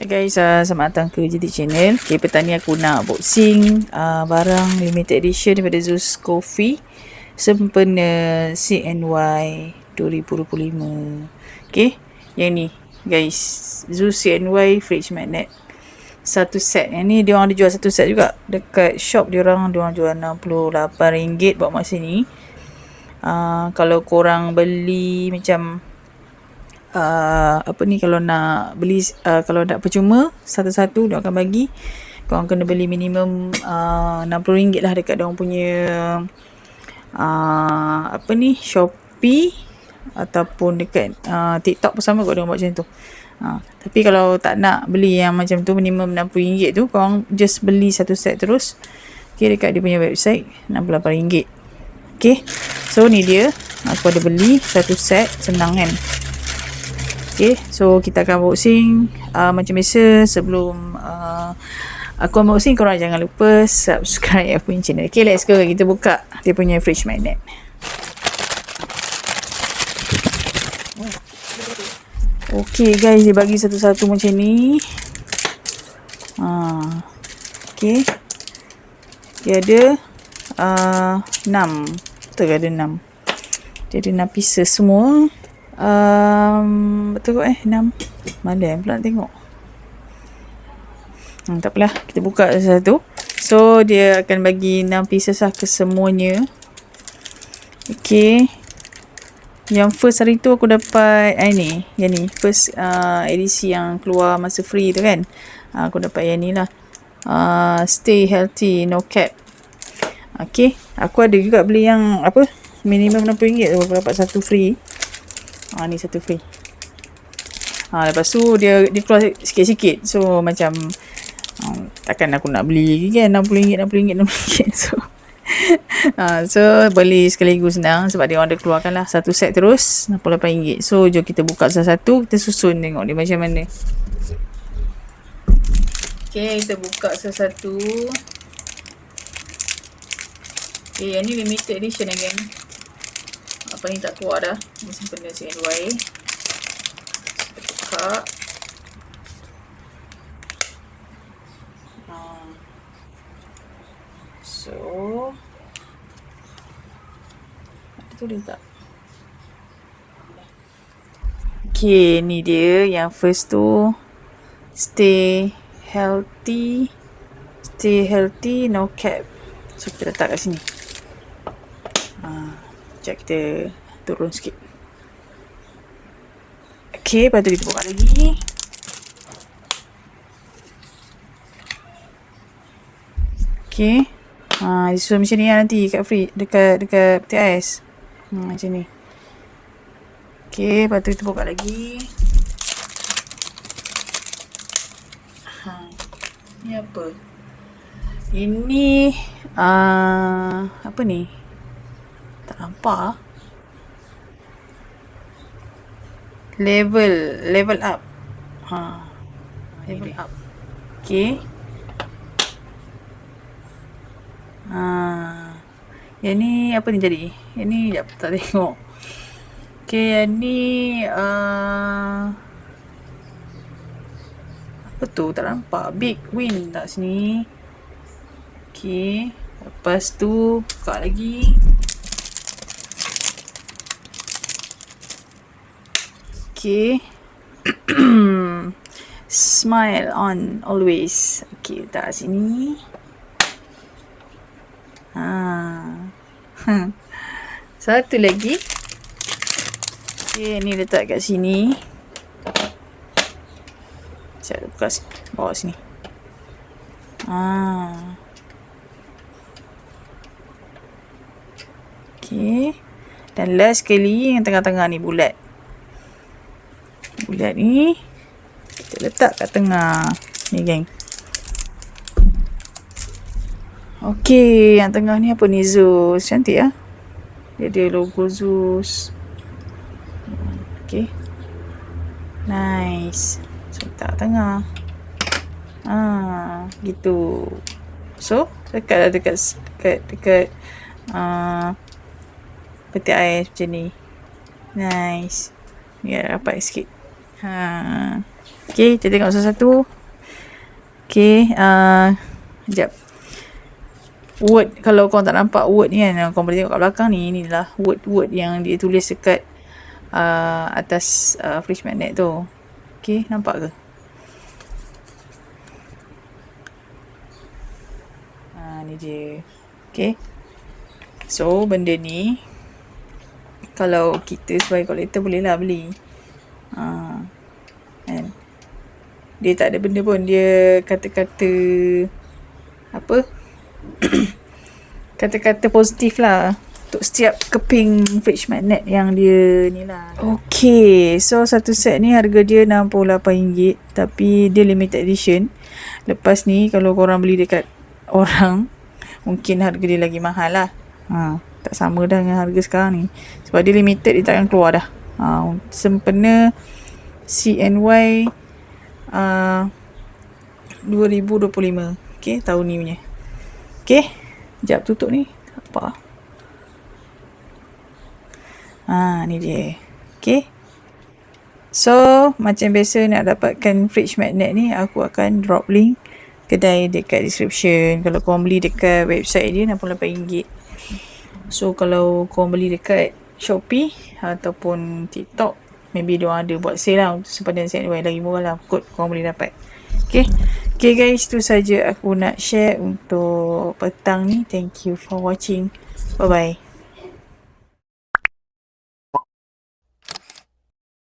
Guys, selamat datang ke JT Channel. Okay, petang ni aku nak unboxing barang limited edition daripada Zeus Coffee sempena CNY 2025. Okay, yang ni guys, Zeus CNY fridge magnet satu set. Yang ni dia orang ada jual satu set juga dekat shop dia orang jual RM68 buat masa ni. Kalau korang beli macam kalau nak beli kalau nak percuma satu-satu dia akan bagi, korang kena beli minimum RM60 lah dekat dia orang punya Shopee ataupun dekat TikTok pun sama kot dia orang buat macam tu. Tapi kalau tak nak beli yang macam tu minimum RM60 tu, korang just beli satu set terus. Okay, dekat dia punya website RM68. Okay, so ni dia, aku ada beli satu set, senang kan. Okay, so kita akan unboxing macam biasa. Sebelum aku unboxing, korang jangan lupa subscribe aku punya channel. Okay, let's go. Kita buka dia punya fridge magnet. Okay guys, dia bagi satu-satu macam ni. Okay, dia ada 6. Betul ke ada 6? Dia ada 6 pieces semua. Betul kot 6. Malam pula nak tengok. Tak apalah, kita buka satu. So dia akan bagi 6 pieces lah kesemuanya. Okay, yang first hari tu aku dapat yang ni first edisi yang keluar masa free tu kan. Aku dapat yang ni lah, stay healthy no cap. Okay, aku ada juga beli yang minimum RM60 tu, aku dapat satu free. Ni satu free. Lepas tu dia keluar sikit-sikit. So macam takkan aku nak beli lagi kan, RM60. So beli sekaligus senang sebab dia orang ada keluarkan lah satu set terus RM68. So jom kita buka satu-satu, kita susun tengok dia macam mana. Okay, kita buka satu-satu. Okay, yang ni limited edition again. Apa ni tak keluar dah. Ni sempena CNY. Kita buka. So ada tulis tak? Okay, ni dia yang first tu, stay healthy no cap. So kita letak kat sini. Sekejap kita turun sikit. Okay, lepas tu kita buka lagi. Okay, disusun macam ni lah nanti kat free, dekat peti ais. Macam ni. Okay, lepas tu kita buka lagi. Ni apa? Ini apa ni? Tak nampak. Level up. Level up. Okay. Yang ni apa ni jadi? Yang ni sekejap tak tengok. Okay, yang ni apa tu? Tak nampak. Big win tak sini. Okay, lepas tu buka lagi. Okay. Smile on always. Okay, letak sini. Satu lagi. Okay, ni letak kat sini. Saya buka bawah sini. Okay. Dan last sekali yang tengah-tengah ni bulat. Bulat ni kita letak kat tengah. Ni geng. Okay, yang tengah ni apa ni? Zeus. Cantik lah. Dia ada logo Zeus. Okay. Nice. So, letak tengah. Gitu. So, dekat peti ais macam ni. Nice. Ni rapat sikit. Okay, kita tengok satu-satu. Okay, sekejap. Word, kalau korang tak nampak word ni kan, korang boleh tengok kat belakang ni, inilah word-word yang dia tulis dekat atas fridge magnet tu. Okay, nampak ke? Ni je. Okay, so benda ni kalau kita sebagai kolektor boleh lah beli. Kan? Dia tak ada benda pun, dia kata-kata apa kata-kata positif lah untuk setiap keping fridge magnet yang dia ni lah. Okay, so satu set ni harga dia RM68, tapi dia limited edition. Lepas ni kalau korang beli dekat orang, mungkin harga dia lagi mahal lah. Tak sama dah dengan harga sekarang ni, sebab dia limited, dia takkan keluar dah. Sempena CNY 2025. Okay, tahun ni punya. Okay, sekejap tutup ni. Apa? Ni dia. Okay, so macam biasa, nak dapatkan fridge magnet ni, aku akan drop link kedai dekat description. Kalau korang beli dekat website dia RM68. So kalau korang beli dekat Shopee ataupun TikTok, maybe diorang ada buat sale lah untuk sempadan CNY, lagi murah lah, kot korang boleh dapat. Okay, guys, tu saja aku nak share untuk petang ni. Thank you for watching. Bye bye.